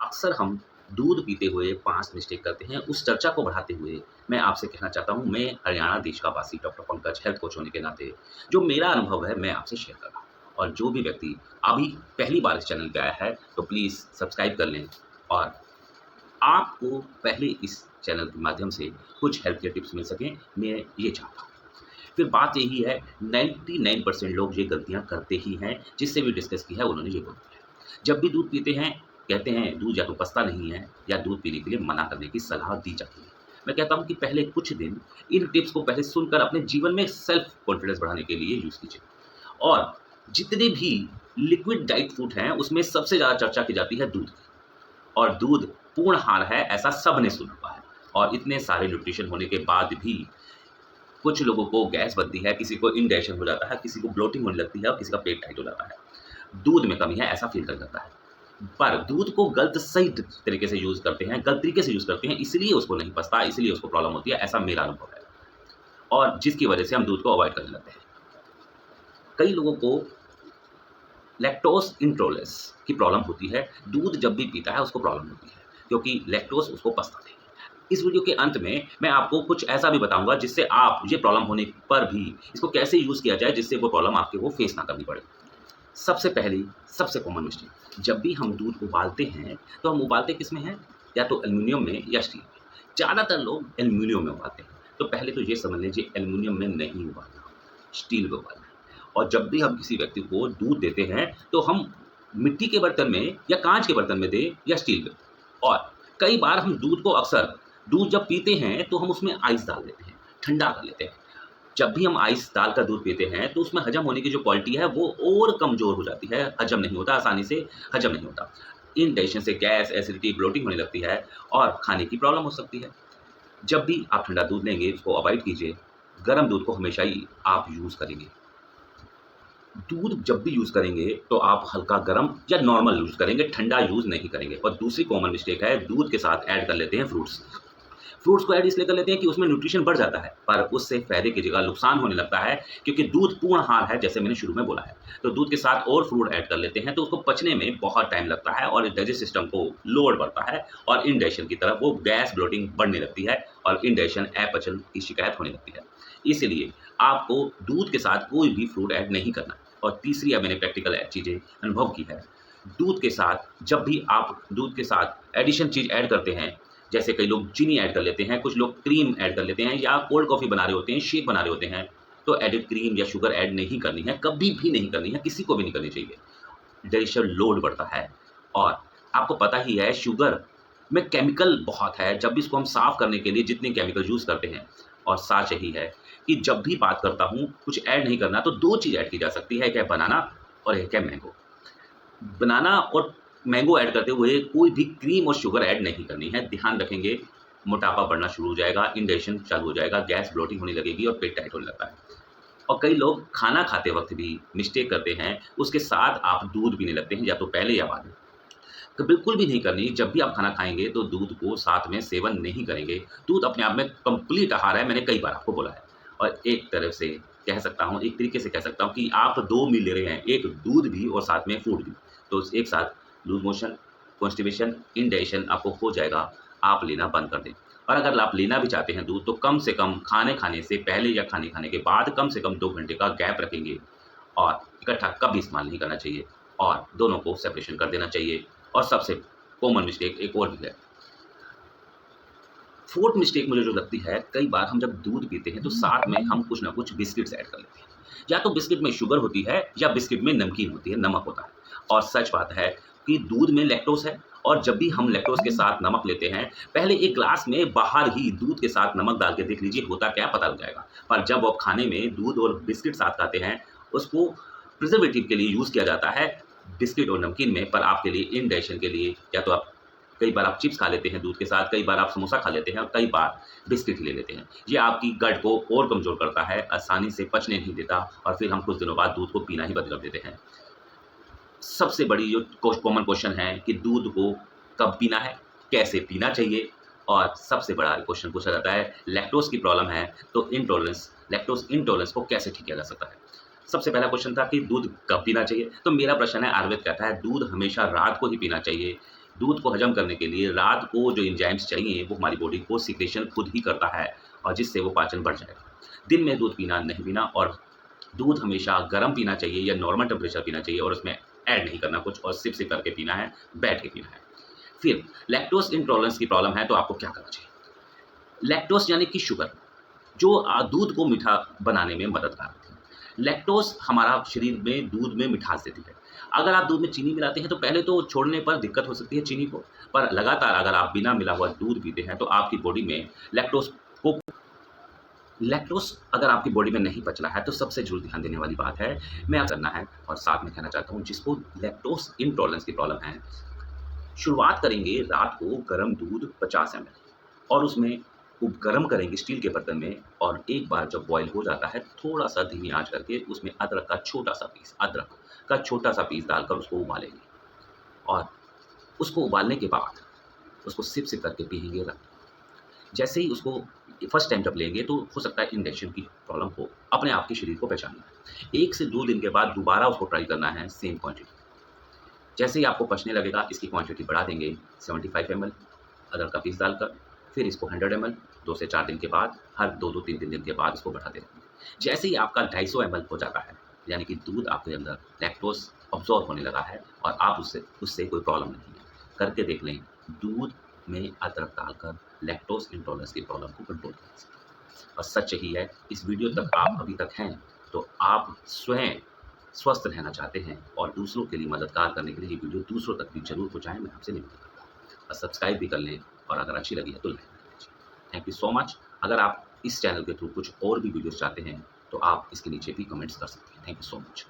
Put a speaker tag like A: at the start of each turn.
A: अक्सर हम दूध पीते हुए 5 मिस्टेक करते हैं। उस चर्चा को बढ़ाते हुए मैं आपसे कहना चाहता हूँ, मैं हरियाणा देश का वासी डॉक्टर पंकज हेल्थ कोच होने के नाते जो मेरा अनुभव है मैं आपसे शेयर कर रहा हूँ। और जो भी व्यक्ति अभी पहली बार इस चैनल पे आया है तो प्लीज़ सब्सक्राइब कर लें। और आपको पहले इस चैनल के माध्यम से कुछ हेल्थ केयर टिप्स मिल सकें, मैं ये चाहता हूँ। फिर बात यही है, 99% लोग ये गलतियाँ करते ही हैं, जिससे भी डिस्कस की है उन्होंने ये बोल दिया है। जब भी दूध पीते हैं, कहते हैं दूध या तो पचता नहीं है या दूध पीने के लिए मना करने की सलाह दी जाती है। मैं कहता हूँ कि पहले कुछ दिन इन टिप्स को पहले सुनकर अपने जीवन में सेल्फ कॉन्फिडेंस बढ़ाने के लिए यूज़ कीजिए। और जितने भी लिक्विड डाइट फूड हैं, उसमें सबसे ज़्यादा चर्चा की जाती है दूध की। और दूध पूर्ण आहार है, ऐसा सबने सुना हुआ है। और इतने सारे न्यूट्रिशन होने के बाद भी कुछ लोगों को गैस बनती है, किसी को इंडाइजेशन हो जाता है, किसी को ब्लोटिंग होने लगती है और किसी का पेट टाइट हो जाता है। दूध में कमी है ऐसा फ़ील कर जाता है। पर दूध को गलत सही तरीके से यूज़ करते हैं, गलत तरीके से यूज़ करते हैं, इसलिए उसको नहीं पचता, इसलिए उसको प्रॉब्लम होती है, ऐसा मेरा अनुभव है। और जिसकी वजह से हम दूध को अवॉइड करने लगते हैं। कई लोगों को लैक्टोज़ इंटॉलरेंस की प्रॉब्लम होती है, दूध जब भी पीता है उसको प्रॉब्लम होती है, क्योंकि लैक्टोज़ उसको पचता नहीं है। इस वीडियो के अंत में मैं आपको कुछ ऐसा भी बताऊँगा जिससे आप ये प्रॉब्लम होने पर भी इसको कैसे यूज़ किया जाए जिससे वो प्रॉब्लम आपके को फेस ना करनी पड़े। सबसे पहली, सबसे कॉमन मिस्टेक, जब भी हम दूध उबालते हैं, तो हम उबालते किसमें हैं? या तो एल्युमिनियम में या स्टील में। ज़्यादातर लोग एल्युमिनियम में उबालते हैं। तो पहले तो ये समझ लीजिए एल्युमिनियम में नहीं उबालना, स्टील में उबालना है। और जब भी हम किसी व्यक्ति को दूध देते हैं, तो हम मिट्टी के बर्तन में या काँच के बर्तन में दें या स्टील में। और कई बार हम दूध को अक्सर दूध जब पीते हैं, तो हम उसमें आइस डाल देते हैं, ठंडा कर लेते हैं। जब भी हम आइस डालकर दूध पीते हैं, तो उसमें हजम होने की जो क्वालिटी है, वो और कमज़ोर हो जाती है, हजम नहीं होता, आसानी से हजम नहीं होता। इनडाइजेशन से गैस, एसिडिटी, ब्लोटिंग होने लगती है और खाने की प्रॉब्लम हो सकती है। जब भी आप ठंडा दूध लेंगे, उसको अवॉइड कीजिए। गर्म दूध को हमेशा ही आप यूज़ करेंगे। दूध जब भी यूज़ करेंगे, तो आप हल्का गरम या नॉर्मल यूज़ करेंगे, ठंडा यूज़ नहीं करेंगे। और दूसरी कॉमन मिस्टेक है, दूध के साथ ऐड कर लेते हैं फ्रूट्स। फ्रूट्स को ऐड इसलिए कर लेते हैं कि उसमें न्यूट्रिशन बढ़ जाता है, पर उससे फ़ायदे की जगह नुकसान होने लगता है, क्योंकि दूध पूर्ण आहार है, जैसे मैंने शुरू में बोला है। तो दूध के साथ और फ्रूट ऐड कर लेते हैं, तो उसको पचने में बहुत टाइम लगता है और डाइजेस्ट सिस्टम को लोड बढ़ता है और इंडाइजेशन की तरफ वो गैस, ब्लोटिंग बढ़ने लगती है और इंडाइजेशन, अपचन की शिकायत होने लगती है। इसलिए आपको दूध के साथ कोई भी फ्रूट ऐड नहीं करना। और तीसरी, अब मैंने प्रैक्टिकल चीज़ें अनुभव की है। दूध के साथ जब भी आप दूध के साथ एडिशन चीज़ ऐड करते हैं, जैसे कई लोग चीनी ऐड कर लेते हैं, कुछ लोग क्रीम ऐड कर लेते हैं या कोल्ड कॉफ़ी बना रहे होते हैं, शेक बना रहे होते हैं, तो एडिड क्रीम या शुगर ऐड नहीं करनी है, कभी भी नहीं करनी है, किसी को भी नहीं करनी चाहिए। डाइजेशन लोड बढ़ता है और आपको पता ही है शुगर में केमिकल बहुत है, जब भी इसको हम साफ़ करने के लिए जितने केमिकल यूज़ करते हैं। और सच यही है कि जब भी बात करता हूँ, कुछ ऐड नहीं करना, तो 2 चीज़ ऐड की जा सकती है, एक है बनाना और एक है मैंगो। बनाना और मैंगो ऐड करते हुए कोई भी क्रीम और शुगर ऐड नहीं करनी है। ध्यान रखेंगे, मोटापा बढ़ना शुरू हो जाएगा, इंडाइजेशन चालू हो जाएगा, गैस, ब्लोटिंग होने लगेगी और पेट टाइट होने लगता है। और कई लोग खाना खाते वक़्त भी मिस्टेक करते हैं, उसके साथ आप दूध पीने लगते हैं, या तो पहले या बाद में। तो बिल्कुल भी नहीं करनी, जब भी आप खाना खाएँगे तो दूध को साथ में सेवन नहीं करेंगे। दूध अपने आप में कंप्लीट आहार है, मैंने कई बार आपको बोला है। और एक तरफ से कह सकता हूँ, एक तरीके से कह सकता हूँ कि आप 2 मील ले रहे हैं, एक दूध भी और साथ में फूड भी। तो एक साथ लूज़ मोशन, कॉन्स्टिपेशन, इंडाइजेशन आपको हो जाएगा, आप लेना बंद कर दें। और अगर आप लेना भी चाहते हैं दूध, तो कम से कम खाने खाने से पहले या खाने खाने के बाद कम से कम 2 घंटे का गैप रखेंगे। और इकट्ठा कभी इस्तेमाल नहीं करना चाहिए और दोनों को सेपरेशन कर देना चाहिए। और सबसे कॉमन मिस्टेक एक और भी है। फोर्थ मिस्टेक मुझे जो लगती है, कई बार हम जब दूध पीते हैं तो साथ में हम कुछ ना कुछ बिस्किट्स ऐड कर लेते हैं। या तो बिस्किट में शुगर होती है या बिस्किट में नमकीन होती है, नमक होता है। और सच बात है कि दूध में लैक्टोज़ है और जब भी हम लैक्टोज़ के साथ नमक लेते हैं, पहले एक ग्लास में बाहर ही दूध के साथ नमक डाल के देख लीजिए होता क्या है, पता लग जाएगा। पर जब आप खाने में दूध और बिस्किट साथ खाते हैं, उसको प्रिज़र्वेटिव के लिए यूज़ किया जाता है बिस्किट और नमकीन में, पर आपके लिए इंडाइजेशन के लिए, या तो आप कई बार आप चिप्स खा लेते हैं दूध के साथ, कई बार आप समोसा खा लेते हैं और कई बार बिस्किट ले लेते हैं। ये आपकी गट को और कमज़ोर करता है, आसानी से पचने नहीं देता और फिर हम कुछ दिनों बाद दूध को पीना ही बंद कर देते हैं। सबसे बड़ी जो कॉमन क्वेश्चन है कि दूध को कब पीना है, कैसे पीना चाहिए? और सबसे बड़ा क्वेश्चन पूछा जाता है, लैक्टोज़ की प्रॉब्लम है तो लैक्टोज़ इंटॉलरेंस को कैसे ठीक किया जा सकता है? सबसे पहला क्वेश्चन था कि दूध कब पीना चाहिए? तो मेरा प्रश्न है, आयुर्वेद कहता है दूध हमेशा रात को ही पीना चाहिए। दूध को हजम करने के लिए रात को जो एंजाइम्स चाहिए वो हमारी बॉडी को सिक्रेशन खुद ही करता है और जिससे वो पाचन बढ़ जाएगा। दिन में दूध पीना नहीं पीना, और दूध हमेशा गर्म पीना चाहिए या नॉर्मल टेम्परेचर पीना चाहिए, और उसमें ऐड नहीं करना कुछ, और सिप सिप करके पीना है, बैठ के पीना है। फिर लैक्टोज इंटॉलरेंस की प्रॉब्लम है तो आपको क्या करना चाहिए? लैक्टोज यानी कि शुगर, जो दूध को मीठा बनाने में मददगार होती है। लैक्टोज हमारा शरीर में दूध में मिठास देती है। अगर आप दूध में चीनी मिलाते हैं तो पहले तो छोड़ने पर दिक्कत हो सकती है चीनी को, पर लगातार अगर आप बिना मिला हुआ दूध पीते हैं तो आपकी बॉडी में लैक्टोज को लैक्टोज अगर आपकी बॉडी में नहीं पच रहा है तो सबसे ज़रूर ध्यान देने वाली बात है, मैं आप करना है और साथ में कहना चाहता हूँ जिसको लैक्टोज इंटॉलरेंस की प्रॉब्लम है, शुरुआत करेंगे रात को गर्म दूध 50 ml, और उसमें गरम करेंगे स्टील के बर्तन में, और एक बार जब बॉयल हो जाता है थोड़ा-सा धीमी आँच करके उसमें अदरक का छोटा-सा पीस डालकर उसको उबालेंगे, और उसको उबालने के बाद उसको सिप-सिप करके पिएँगे रात को। जैसे ही उसको फर्स्ट टाइम जब लेंगे तो हो सकता है इंडाइजेशन की प्रॉब्लम हो, अपने आप के शरीर को पहचानना है। 1 से 2 दिन के बाद दोबारा उसको ट्राई करना है सेम क्वांटिटी। जैसे ही आपको पचने लगेगा इसकी क्वांटिटी बढ़ा देंगे 75 ml अदरक का पीस डालकर, फिर इसको 100 ml 2 से 4 दिन के बाद, हर 2-2 3-3 दिन के बाद इसको बढ़ाते रहेंगे। जैसे ही आपका 250 ml हो जाता है, यानी कि दूध आपके अंदर लैक्टोज़ अब्ज़ॉर्ब होने लगा है और आप उससे उससे कोई प्रॉब्लम नहीं है। करके देख लें, दूध में अदरक डालकर लैक्टोज़ इंटॉलरेंस की प्रॉब्लम को कंट्रोल किया जा सकता है। और सच यही है, इस वीडियो तक आप अभी तक हैं, तो आप स्वयं स्वस्थ रहना चाहते हैं और दूसरों के लिए मददगार करने के लिए ये वीडियो दूसरों तक भी ज़रूर पहुँचाएँ, मैं आपसे निवेदन करता हूँ। और सब्सक्राइब भी कर लें, और अगर अच्छी लगी है तो लाइक कर दीजिए। Thank you so much. अगर आप इस चैनल के थ्रू कुछ और भी वीडियोज़ चाहते हैं, तो आप इसके नीचे भी कमेंट्स कर सकते हैं। Thank you so much.